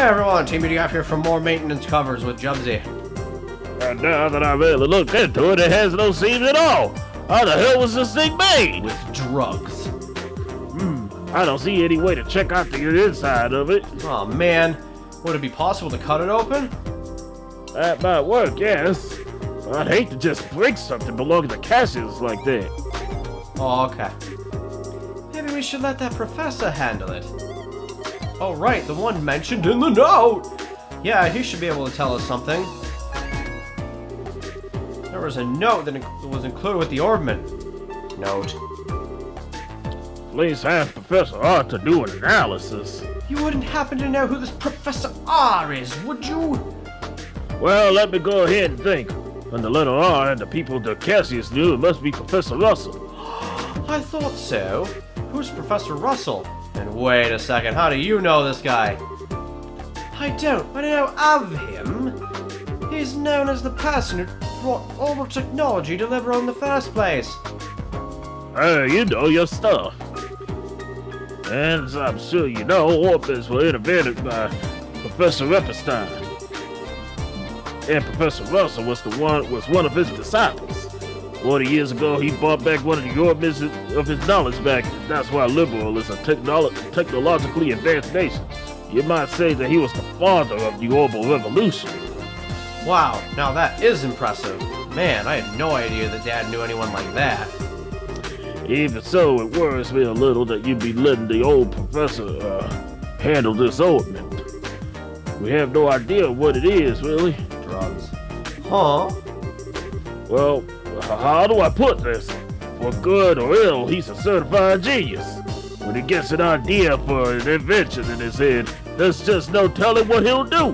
Hey everyone, Teamudf here for more maintenance covers with Jubsy. And now that I really looked into it, it has no seams at all. How the hell was this thing made? With drugs. I don't see any way to check out the inside of it. Oh man, would it be possible to cut it open? That might work, yes. I'd hate to just break something belonging to Cassius like that. Oh, okay. Maybe we should let that professor handle it. Oh right, the one mentioned in the note! Yeah, he should be able to tell us something. There was a note that was included with the orbment. Note. Please have Professor R to do an analysis. You wouldn't happen to know who this Professor R is, would you? Well, let me go ahead and think. And the letter R and the people that Cassius knew, it must be Professor Russell. I thought so. Who's Professor Russell? And wait a second, how do you know this guy? I don't, but I know of him. He's known as the person who brought all the technology to Liberon in the first place. You know your stuff. And as I'm sure you know, orbits were invented by Professor Epstein. And Professor Russell was one of his disciples. 40 years ago, he brought back one of the orbits of his knowledge back. That's why Liberal is a technologically advanced nation. You might say that he was the father of the orbital revolution. Wow, now that is impressive. Man, I had no idea that Dad knew anyone like that. Even so, it worries me a little that you'd be letting the old professor handle this orbit. We have no idea what it is, really. Drugs. Huh? Well, how do I put this? For good or ill, he's a certified genius. When he gets an idea for an invention in his head, there's just no telling what he'll do.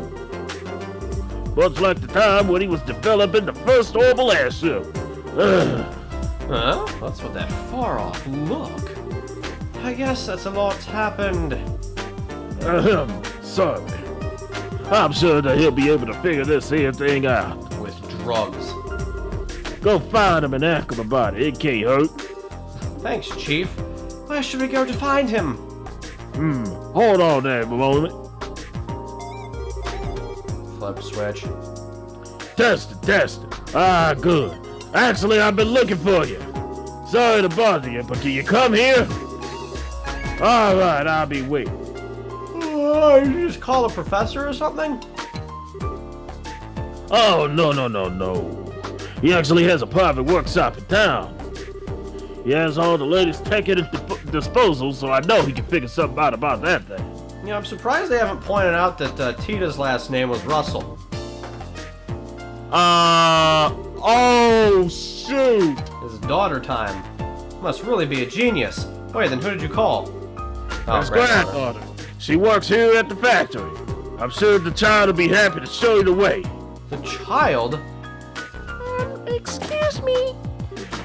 Much like the time when he was developing the first orbital airship. Huh? That's what that far off look. I guess that's a lot's happened. Sorry. I'm sure that he'll be able to figure this here thing out. With drugs. Go find him and ask him about it. It can't hurt. Thanks, Chief. Where should we go to find him? Hold on there a moment. Flip switch. Test it. Ah, good. Actually, I've been looking for you. Sorry to bother you, but can you come here? Alright, I'll be waiting. You just call a professor or something? Oh, no. He actually has a private workshop in town. He has all the latest tech at his disposal, so I know he can figure something out about that thing. Yeah, I'm surprised they haven't pointed out that Tita's last name was Russell. Oh, shoot! It's daughter time. Must really be a genius. Wait, then who did you call? Oh, His granddaughter. She works here at the factory. I'm sure the child will be happy to show you the way. The child? Excuse me.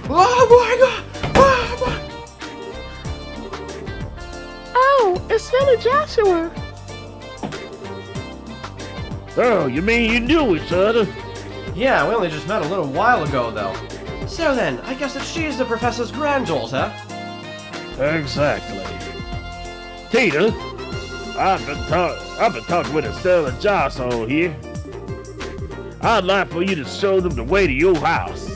Oh my god! Oh, it's Philly Joshua. Oh, you mean you knew each other? Yeah, we only just met a little while ago, though. So then, I guess that she's the professor's granddaughter. Exactly. Tita, I've been talking with Estelle and Josh on here. I'd like for you to show them the way to your house.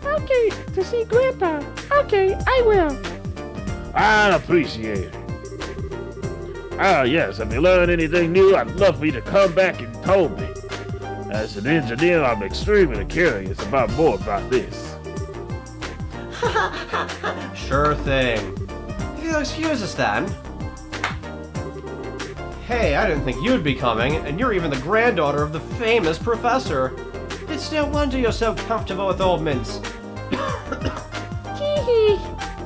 Okay, to see Grandpa. Okay, I will. I appreciate it. Ah, yes, if you learn anything new, I'd love for you to come back and tell me. As an engineer, I'm extremely curious about more about this. Sure thing. If you'll excuse us then. Hey, I didn't think you'd be coming, and you're even the granddaughter of the famous professor. It's no wonder you're so comfortable with old mints. Hee.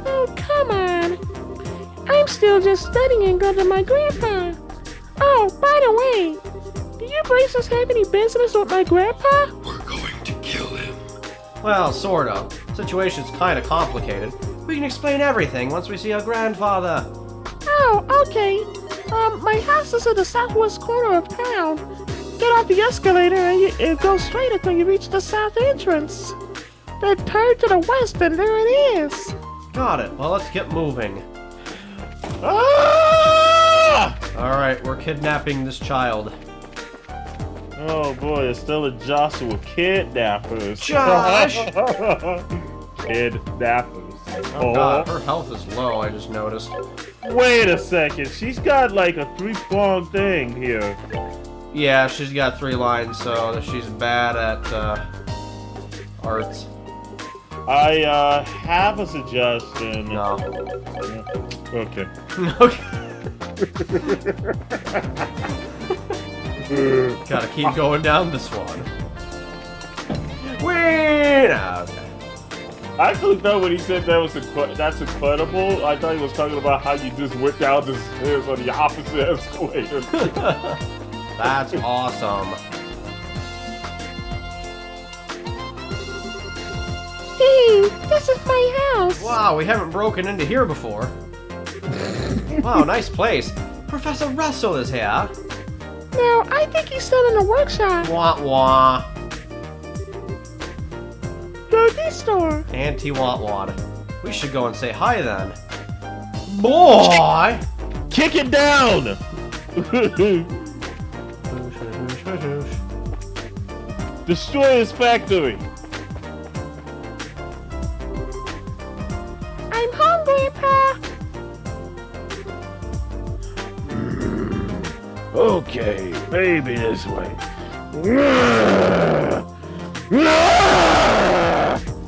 Oh, come on. I'm still just studying under my grandpa. Oh, by the way, do you braces have any business with my grandpa? We're going to kill him. Well, sort of. Situation's kind of complicated. We can explain everything once we see our grandfather. Oh, okay. My house is in the southwest corner of town. Get off the escalator and go straight until you reach the south entrance. Then turn to the west and there it is. Got it. Well, let's get moving. Ah! Alright, we're kidnapping this child. Oh boy, Estella and Joshua kidnappers. Josh! Kidnappers. Oh god, her health is low, I just noticed. Wait a second, she's got like a 3-pronged thing here. Yeah, she's got 3 lines, so she's bad at arts. I have a suggestion. No. Okay. Okay. Gotta keep going down this one. Wait! Okay. I actually thought when he said that's incredible, I thought he was talking about how you just went down the stairs on the opposite escalator. That's awesome. Hey, this is my house. Wow, we haven't broken into here before. Wow, nice place. Professor Russell is here. No, I think he's still in the workshop. Wah wah. Grocery store. Anti-want. We should go and say hi then. Boy! Kick it down! Destroy his factory! I'm hungry, Pa. Okay, maybe this way.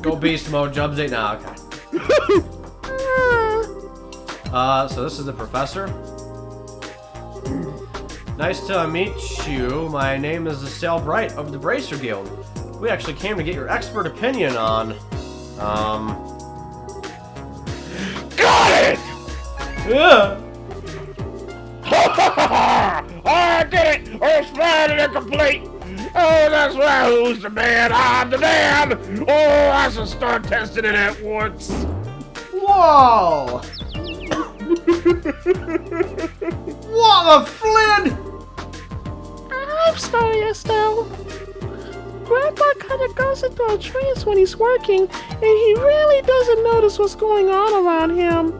Go beast mode, Jubsy. Nah, okay. So this is the professor. Nice to meet you. My name is Estelle Bright of the Bracer Guild. We actually came to get your expert opinion on, Got it! Yeah. I did it! It's finally complete! Oh, that's right, who's the man? I'm the man! Oh, I should start testing it at once! Whoa! What the Flynn? I'm sorry, Estelle. Grandpa kind of goes into a trance when he's working, and he really doesn't notice what's going on around him.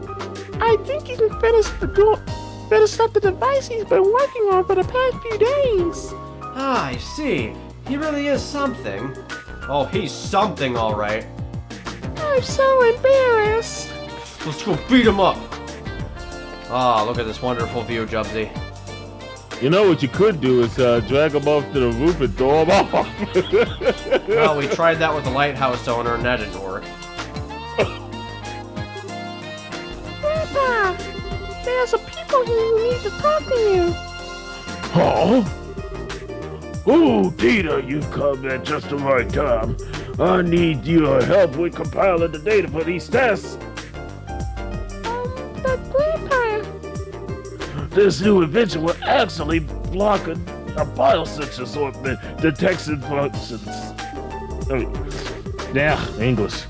I think he's finished up the device he's been working on for the past few days. Ah, I see. He really is something. Oh, he's something, all right. I'm so embarrassed. Let's go beat him up. Ah, look at this wonderful view, Jubsy. You know what you could do is drag him off to the roof and throw him off. Well, we tried that with the lighthouse owner, and that didn't work. Grandpa, there's a people here who need to talk to you. Huh? Oh, Tita, you've come at just the right time. I need your help with compiling the data for these tests. But Grandpa, This new invention will actually block a biosensor assortment detection functions. Now, English.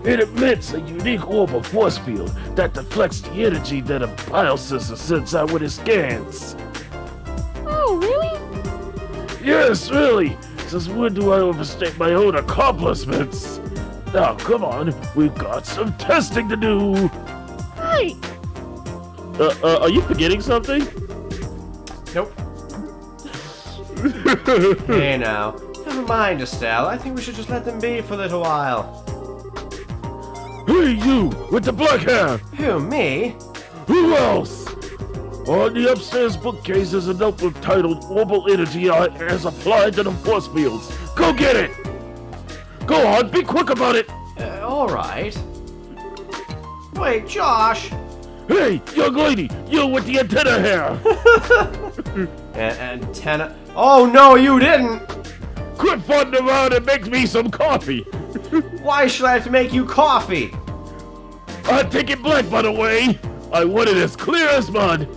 It emits a unique orbital force field that deflects the energy that a biosensor sends out when it scans. oh really? Yes, really. Since when do I overstate my own accomplishments? Now, come on. We've got some testing to do. Right. Are you forgetting something? Nope. Hey now. Never mind, Estelle. I think we should just let them be for a little while. Hey, you with the black hair. Who, me? Who else? On the upstairs bookcase is a notebook titled Orbital Energy as applied to the force fields. Go get it! Go on, be quick about it! Alright. Wait, Josh! Hey, young lady, you with the antenna hair! Antenna. Oh no, you didn't! Quit funning around and make me some coffee! Why should I have to make you coffee? I take it black, by the way! I want it as clear as mud!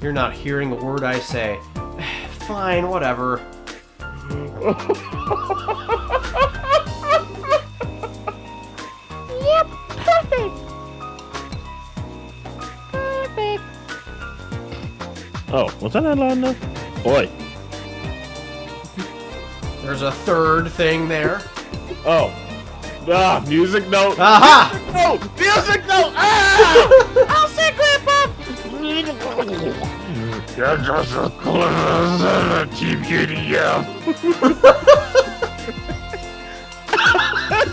You're not hearing a word I say. Fine, whatever. Yep, perfect. Perfect. Oh, was that line enough? Boy. There's a third thing there. Oh. Ah, music note. Aha! No! Music note! Ah! I'll say, Grandpa. You're just as clever as Teamudf.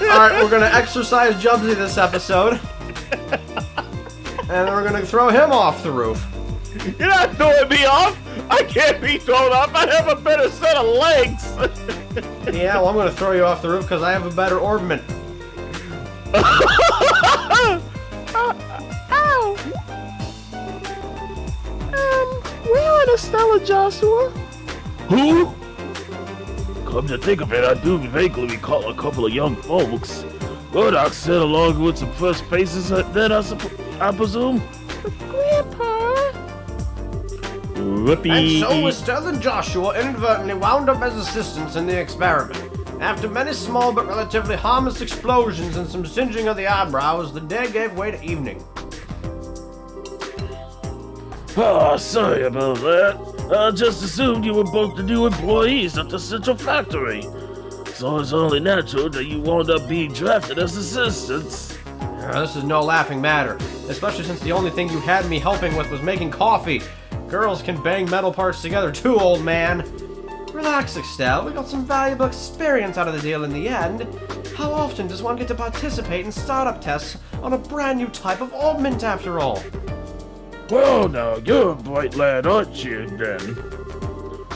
Alright, we're gonna exercise Jubsy this episode. And we're gonna throw him off the roof. You're not throwing me off. I can't be thrown off. I have a better set of legs. Yeah, well, I'm gonna throw you off the roof because I have a better orbment. Ow! Where are the Stella, Joshua? Who? Come to think of it, I do vaguely recall a couple of young folks. Murdoch said along with some first faces then I presume? Grandpa? And Whoopee. so Estelle and Joshua inadvertently wound up as assistants in the experiment. After many small but relatively harmless explosions and some singeing of the eyebrows, the day gave way to evening. Oh, sorry about that. I just assumed you were both the new employees at the central factory. So it's only natural that you wound up being drafted as assistants. This is no laughing matter, especially since the only thing you had me helping with was making coffee. Girls can bang metal parts together too, old man. Relax, Estelle. We got some valuable experience out of the deal in the end. How often does one get to participate in startup tests on a brand new type of augment after all? Well, now, you're a bright lad, aren't you, then?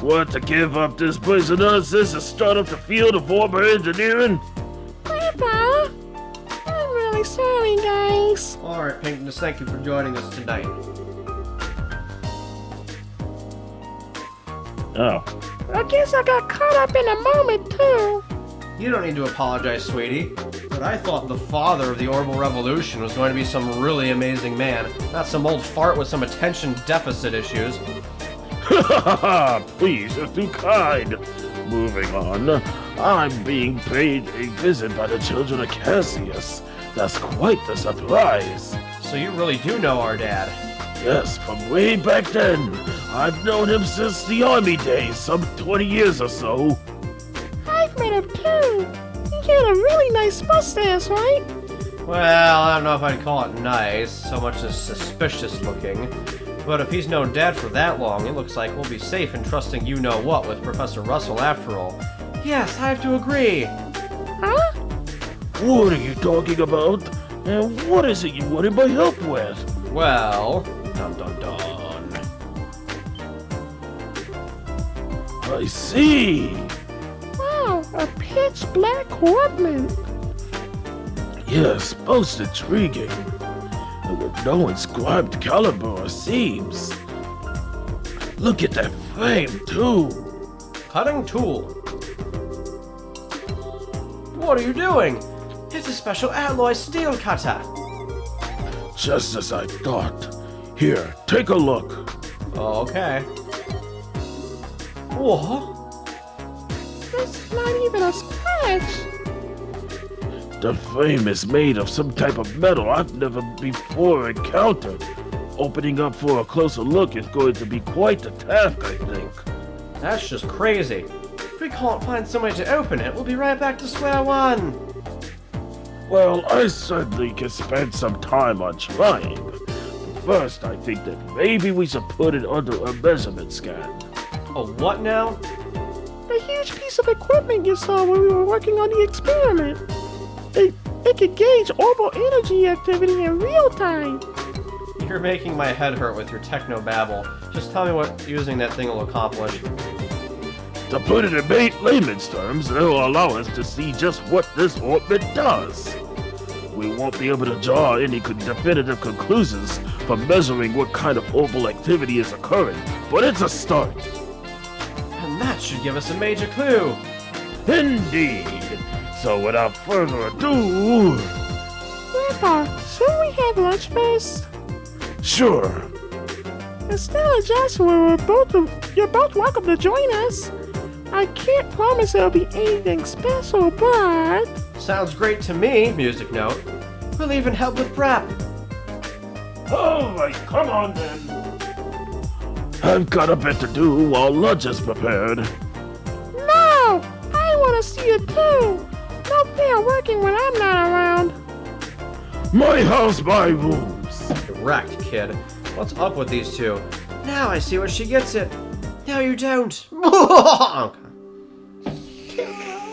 Want to give up this place of nonsense and start up the field of orbital engineering? Grandpa? I'm really sorry, guys. Alright, Pink, just thank you for joining us tonight. Oh. I guess I got caught up in a moment, too. You don't need to apologize, sweetie. But I thought the father of the orbital revolution was going to be some really amazing man, not some old fart with some attention deficit issues. Please, you're too kind. Moving on. I'm being paid a visit by the children of Cassius. That's quite the surprise. So you really do know our dad. Yes, from way back then. I've known him since the army days, some 20 years or so. I've met him, too. He had a really nice mustache, right? Well, I don't know if I'd call it nice, so much as suspicious looking. But if he's known Dad for that long, it looks like we'll be safe in trusting you-know-what with Professor Russell after all. Yes, I have to agree. Huh? What are you talking about? And what is it you wanted my help with? Well, dun dun dun. I see. Wow, a pitch black ornament. Yes, most intriguing. And with no inscribed caliber or seams. Look at that frame, too. Cutting tool. What are you doing? It's a special alloy steel cutter. Just as I thought. Here, take a look. Okay. What? That's not even a scratch. The frame is made of some type of metal I've never before encountered. Opening up for a closer look is going to be quite the task, I think. That's just crazy. If we can't find some way to open it, we'll be right back to square one. Well, I certainly can spend some time on trying. But first, I think that maybe we should put it under a measurement scan. Oh, what now? The huge piece of equipment you saw when we were working on the experiment. It could gauge orbital energy activity in real time. You're making my head hurt with your techno babble. Just tell me what using that thing will accomplish. To put it in layman's terms, it will allow us to see just what this orbit does. We won't be able to draw any definitive conclusions from measuring what kind of orbital activity is occurring, but it's a start. And that should give us a major clue. Indeed. So without further ado... Grandpa, shouldn't we have lunch first? Sure. Estelle and Joshua, you're both welcome to join us. I can't promise it'll be anything special, but... Sounds great to me, music note. We'll even help with prep. Alright, come on then. I've got a bit to do while lunch is prepared. No! I want to see it too! No fair working when I'm not around. My house, my rules. Correct, kid. What's up with these two? Now I see what she gets it. No, you don't. Okay.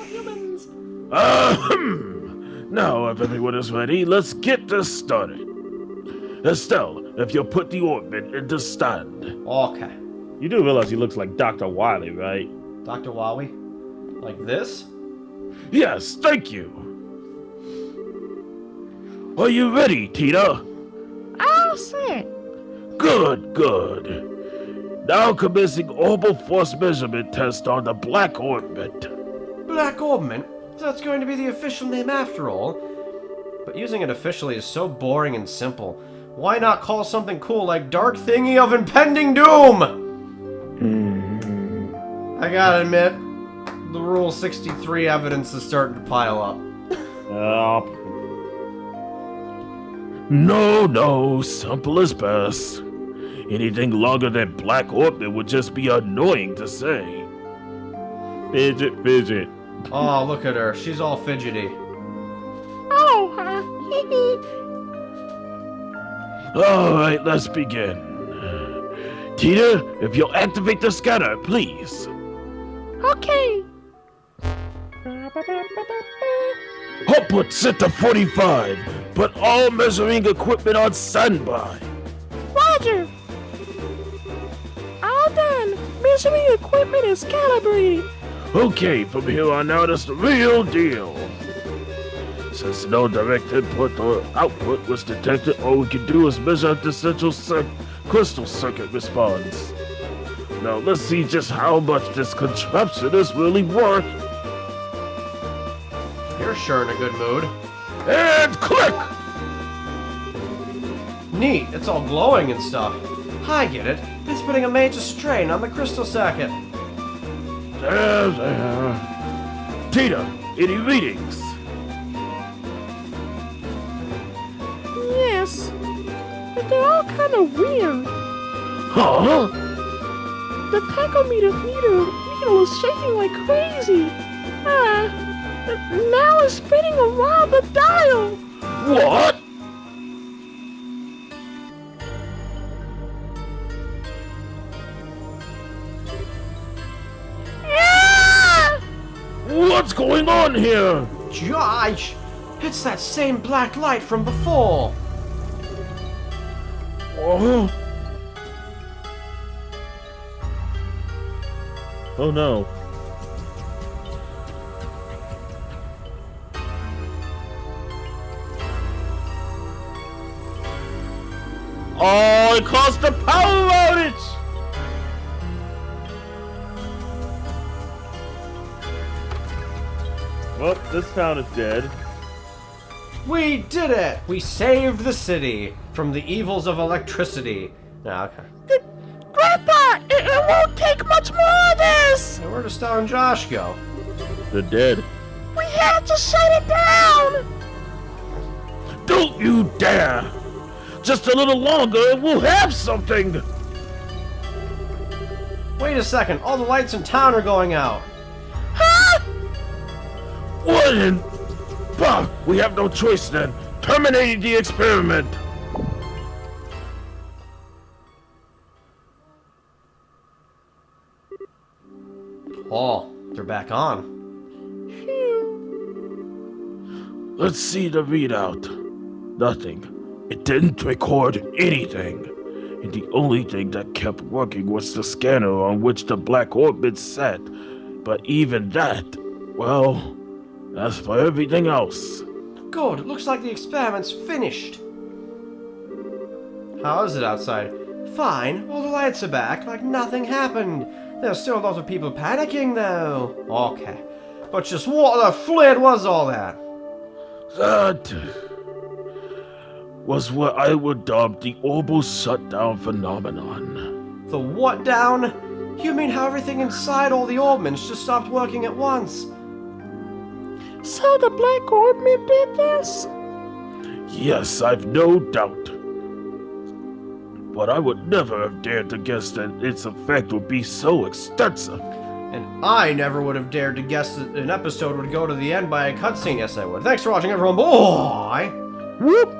Humans. Now, if everyone is ready, let's get this started. Estelle, if you'll put the orbit in the stand. Okay. You do realize he looks like Dr. Wiley, right? Dr. Wowie? Like this? Yes, thank you. Are you ready, Tita? All set. Good, good. Now commencing orbital force measurement test on the black orbit. Black Orbment? That's going to be the official name after all. But using it officially is so boring and simple. Why not call something cool like Dark Thingy of Impending Doom? I gotta admit, the Rule 63 evidence is starting to pile up. No, simple as best. Anything longer than black orbit would just be annoying to say. Fidget. Oh, look at her. She's all fidgety. Oh, Alright, let's begin. Tita, if you'll activate the scanner, please. okay. Output set to 45. Put all measuring equipment on standby. Roger. All done. Measuring equipment is calibrated. Okay, from here on out, it's the real deal. Since no direct input or output was detected, all we can do is measure the central crystal circuit response. Now let's see just how much this contraption is really worth. You're sure in a good mood. And click! Neat, it's all glowing and stuff. I get it. It's putting a major strain on the crystal circuit. There. Tita, any readings? Yes. But they're all kind of weird. Huh? The tachometer needle is shaking like crazy. Now it's spinning around the dial. What? Yeah! What's going on here? Josh! It's that same black light from before. Oh. Oh no. Oh, it caused the power outage! Well, this town is dead. We did it! We saved the city from the evils of electricity. Ah, okay. Grandpa, it won't take much more of this. And where does Star and Josh go? They're dead. We have to shut it down. Don't you dare! Just a little longer and we'll have something! Wait a second, all the lights in town are going out. Huh? What in... Bah, we have no choice then. Terminating the experiment. Oh, they're back on. Let's see the readout. Nothing. It didn't record anything. And the only thing that kept working was the scanner on which the black orbit sat. But even that, well, as for everything else. Good, it looks like the experiment's finished. How is it outside? Fine, all the lights are back, like nothing happened. There's still a lot of people panicking, though. Okay, but just what the flit was all that? That was what I would dub the orbital shutdown phenomenon. The what down? You mean how everything inside all the orbments just stopped working at once? So the black orbment did this? Yes, I've no doubt. But I would never have dared to guess that its effect would be so extensive. And I never would have dared to guess that an episode would go to the end by a cutscene. Yes, I would. Thanks for watching, everyone. Bye! Whoop!